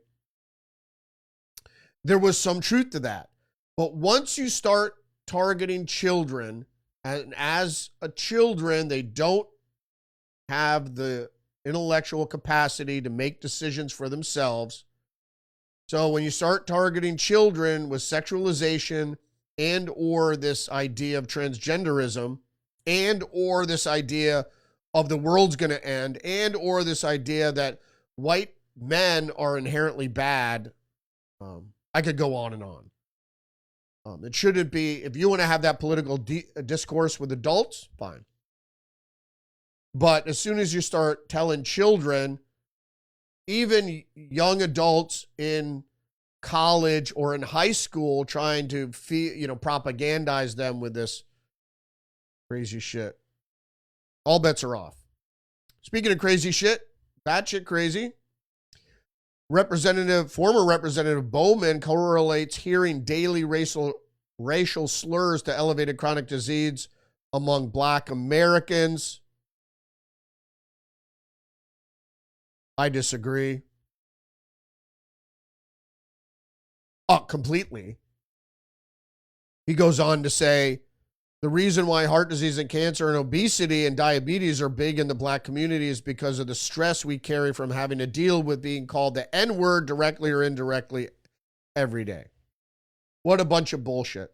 there was some truth to that. But once you start targeting children, and as a children, they don't have the intellectual capacity to make decisions for themselves. So when you start targeting children with sexualization and or this idea of transgenderism and or this idea of the world's going to end and or this idea that white men are inherently bad, I could go on and on. It shouldn't be, if you want to have that political discourse with adults, fine. But as soon as you start telling children, even young adults in college or in high school, trying to propagandize them with this crazy shit, all bets are off. Speaking of crazy shit, batshit crazy, former Representative Bowman correlates hearing daily racial slurs to elevated chronic disease among Black Americans. I disagree. Completely. He goes on to say, the reason why heart disease and cancer and obesity and diabetes are big in the Black community is because of the stress we carry from having to deal with being called the N-word directly or indirectly every day. What a bunch of bullshit.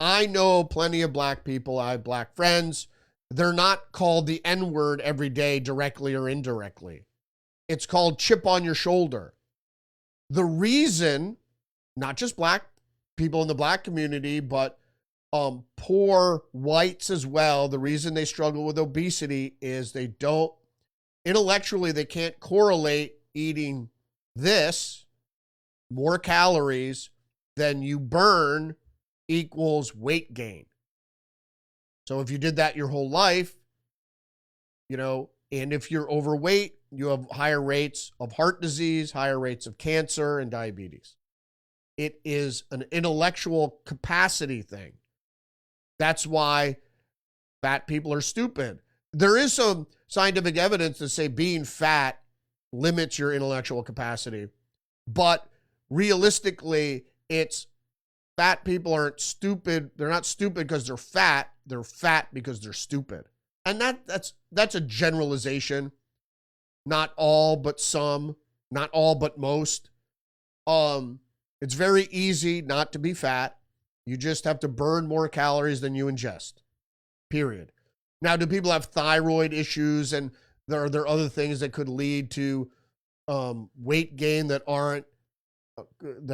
I know plenty of Black people. I have Black friends. They're not called the N-word every day directly or indirectly. It's called chip on your shoulder. The reason, not just Black people in the Black community, but poor whites as well, the reason they struggle with obesity is intellectually, they can't correlate eating this, more calories than you burn equals weight gain. So if you did that your whole life, and if you're overweight, you have higher rates of heart disease, higher rates of cancer and diabetes. It is an intellectual capacity thing. That's why fat people are stupid. There is some scientific evidence to say being fat limits your intellectual capacity. But realistically, it's fat people aren't stupid. They're not stupid because they're fat. They're fat because they're stupid. And that's a generalization. Not all, but some. Not all, but most. It's very easy not to be fat. You just have to burn more calories than you ingest. Period. Now, do people have thyroid issues and are there other things that could lead to weight gain that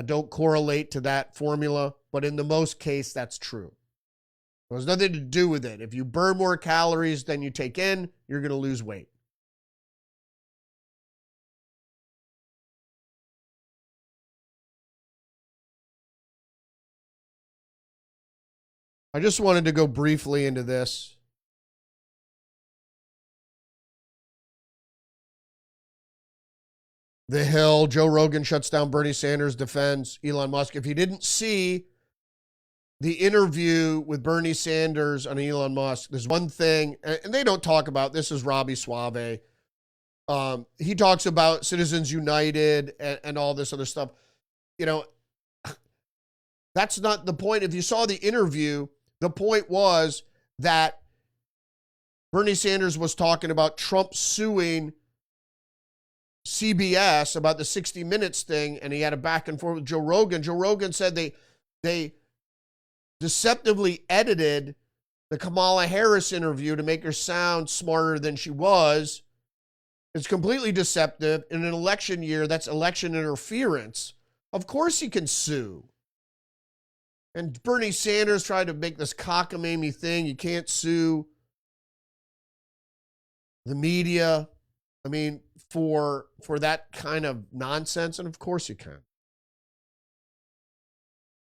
don't correlate to that formula? But in the most case, that's true. It has nothing to do with it. If you burn more calories than you take in, you're going to lose weight. I just wanted to go briefly into this. The Hill, Joe Rogan shuts down Bernie Sanders, defends Elon Musk. If you didn't see the interview with Bernie Sanders and Elon Musk, there's one thing, and they don't talk about, this is Robbie Suave. He talks about Citizens United and all this other stuff. That's not the point. If you saw the interview, the point was that Bernie Sanders was talking about Trump suing CBS about the 60 Minutes thing, and he had a back and forth with Joe Rogan. Joe Rogan said they deceptively edited the Kamala Harris interview to make her sound smarter than she was. It's completely deceptive. In an election year, that's election interference. Of course he can sue. And Bernie Sanders tried to make this cockamamie thing. You can't sue the media. I mean, for that kind of nonsense, and of course you can.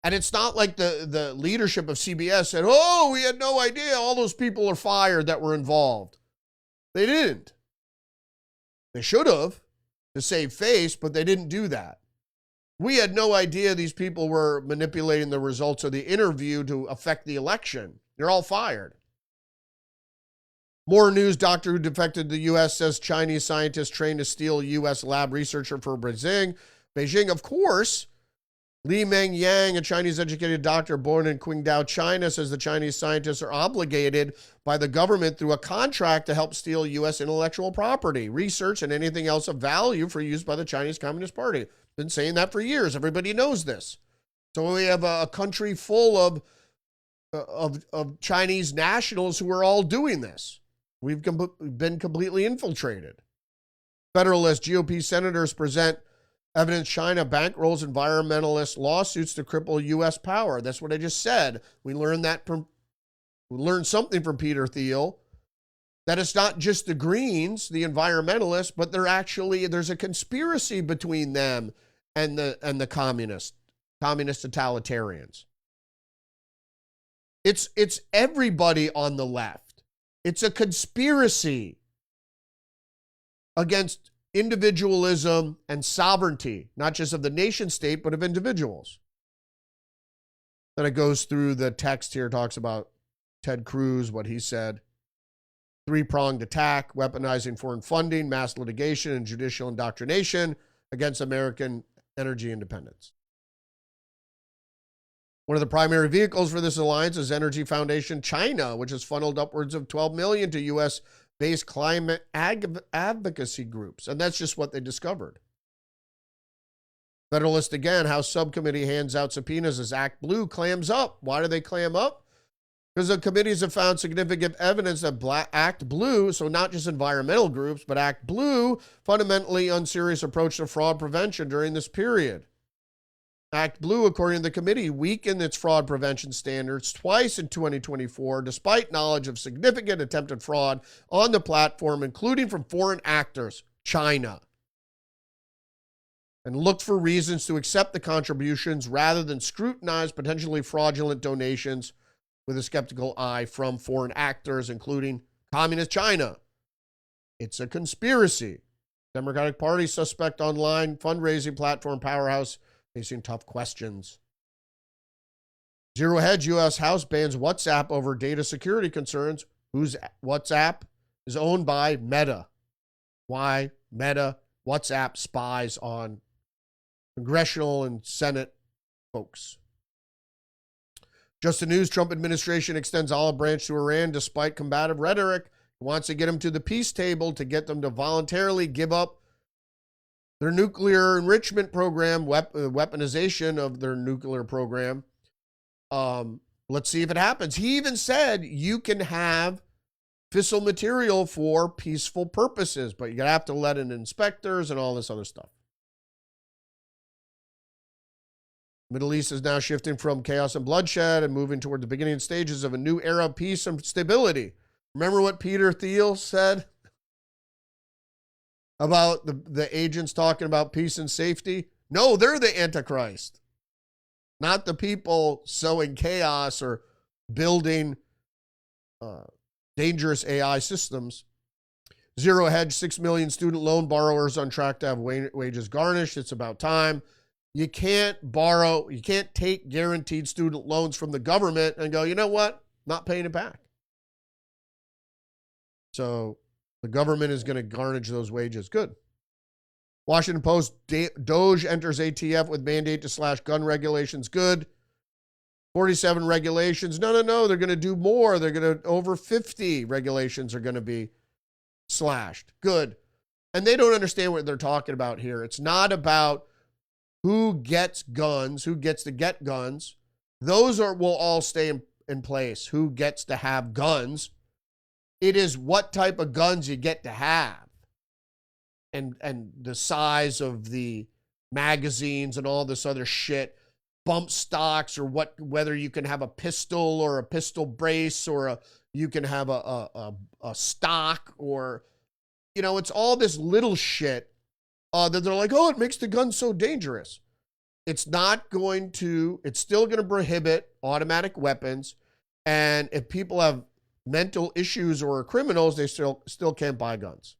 And it's not like the leadership of CBS said, oh, we had no idea all those people are fired that were involved. They didn't. They should have to save face, but they didn't do that. We had no idea these people were manipulating the results of the interview to affect the election. They're all fired. More news, doctor who defected to the U.S. says Chinese scientists trained to steal U.S. lab researcher for Beijing. Beijing, of course. Li Meng Yang, a Chinese-educated doctor born in Qingdao, China, says the Chinese scientists are obligated by the government through a contract to help steal U.S. intellectual property, research, and anything else of value for use by the Chinese Communist Party. Been saying that for years. Everybody knows this. So we have a country full of Chinese nationals who are all doing this. We've been completely infiltrated. Federalist GOP senators present evidence China bankrolls environmentalist lawsuits to cripple U.S. power. That's what I just said. We learned something from Peter Thiel. that it's not just the Greens, the environmentalists, but there's a conspiracy between them and the communist totalitarians. It's everybody on the left. It's a conspiracy against individualism and sovereignty, not just of the nation state, but of individuals. Then it goes through the text here, talks about Ted Cruz, what he said. Three-pronged attack, weaponizing foreign funding, mass litigation, and judicial indoctrination against American energy independence. One of the primary vehicles for this alliance is Energy Foundation China, which has funneled upwards of $12 million to U.S.-based climate advocacy groups. And that's just what they discovered. Federalist again, House Subcommittee hands out subpoenas as Act Blue clams up. Why do they clam up? Because the committees have found significant evidence that Act Blue, so not just environmental groups, but Act Blue, fundamentally unserious approach to fraud prevention during this period. Act Blue, according to the committee, weakened its fraud prevention standards twice in 2024, despite knowledge of significant attempted fraud on the platform, including from foreign actors, China, and looked for reasons to accept the contributions rather than scrutinize potentially fraudulent donations with a skeptical eye from foreign actors, including Communist China. It's a conspiracy. Democratic Party suspect online fundraising platform powerhouse facing tough questions. Zero Hedge U.S. House bans WhatsApp over data security concerns. Whose WhatsApp is owned by Meta? Why Meta? WhatsApp spies on congressional and Senate folks. Just the news, Trump administration extends olive branch to Iran despite combative rhetoric. Wants to get them to the peace table to get them to voluntarily give up their nuclear enrichment program, weaponization of their nuclear program. Let's see if it happens. He even said you can have fissile material for peaceful purposes, but you have to let in inspectors and all this other stuff. Middle East is now shifting from chaos and bloodshed and moving toward the beginning stages of a new era of peace and stability. Remember what Peter Thiel said about the agents talking about peace and safety? No, they're the Antichrist, not the people sowing chaos or building dangerous AI systems. Zero Hedge, 6 million student loan borrowers on track to have wages garnished. It's about time. You can't borrow, you can't take guaranteed student loans from the government and go, you know what, not paying it back. So the government is going to garnish those wages. Good. Washington Post, Doge enters ATF with mandate to slash gun regulations. Good. 47 regulations. No. They're going to do more. They're going to, over 50 regulations are going to be slashed. Good. And they don't understand what they're talking about here. It's not about who gets guns, who gets to get guns. Those will all stay in place. Who gets to have guns? It is what type of guns you get to have, and the size of the magazines and all this other shit, bump stocks, or whether you can have a pistol or a pistol brace, or you can have a stock, or it's all this little shit. That they're like, oh, it makes the gun so dangerous. It's still going to prohibit automatic weapons. And if people have mental issues or are criminals, they still can't buy guns.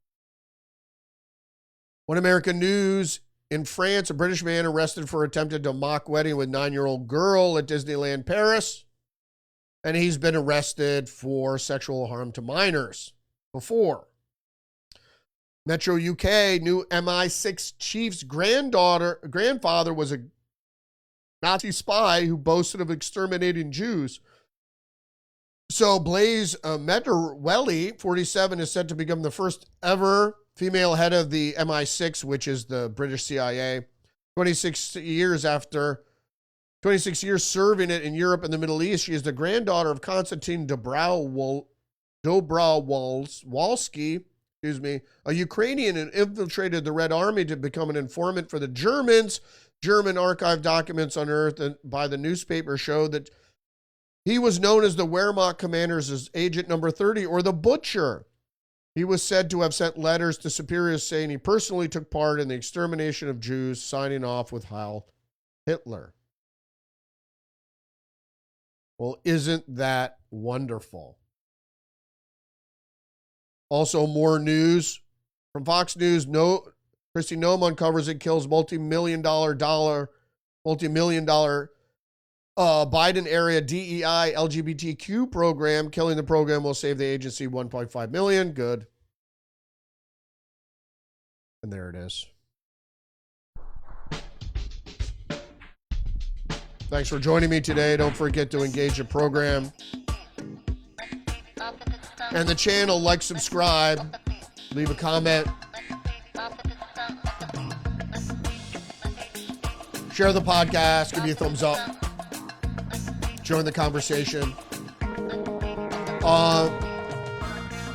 One American News, in France, a British man arrested for attempted to mock wedding with 9-year-old girl at Disneyland Paris. And he's been arrested for sexual harm to minors before. Metro UK, new MI6 chief's grandfather was a Nazi spy who boasted of exterminating Jews. So Blaise Meterwelli, 47, is set to become the first ever female head of the MI6, which is the British CIA. 26 years serving it in Europe and the Middle East, she is the granddaughter of Konstantin Dobrowolski, a Ukrainian who infiltrated the Red Army to become an informant for the Germans. German archive documents unearthed by the newspaper show that he was known as the Wehrmacht commanders as Agent Number 30, or the Butcher. He was said to have sent letters to superiors saying he personally took part in the extermination of Jews, signing off with Heil Hitler. Well, isn't that wonderful? Also, more news from Fox News. Kristi Noem uncovers and kills multi-million dollar Biden area DEI LGBTQ program. Killing the program will save the agency $1.5 million. Good. And there it is. Thanks for joining me today. Don't forget to engage the program and the channel. Like, subscribe, leave a comment, share the podcast, give me a thumbs up, join the conversation.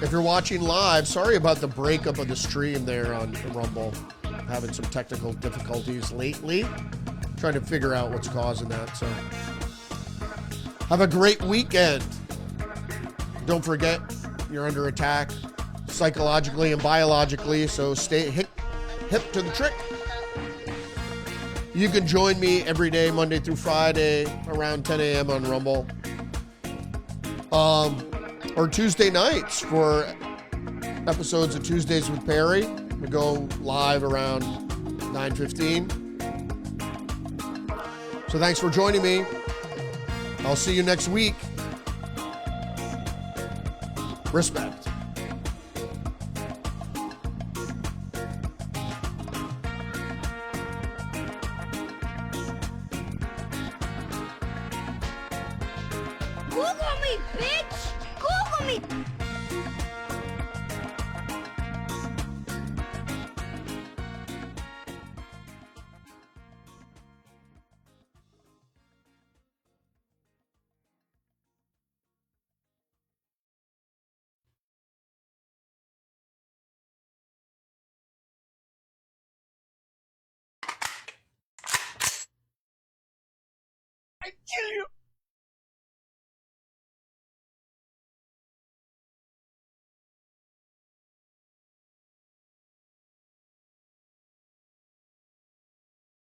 If you're watching live, sorry about the breakup of the stream there on Rumble. Having some technical difficulties lately. Trying to figure out what's causing that. So have a great weekend. Don't forget, you're under attack psychologically and biologically, so stay hip to the trick. You can join me every day, Monday through Friday, around 10 a.m. on Rumble. Or Tuesday nights for episodes of Tuesdays with Perry. We go live around 9:15. So thanks for joining me. I'll see you next week. Respect. Google me, bitch! Google me! I kill you.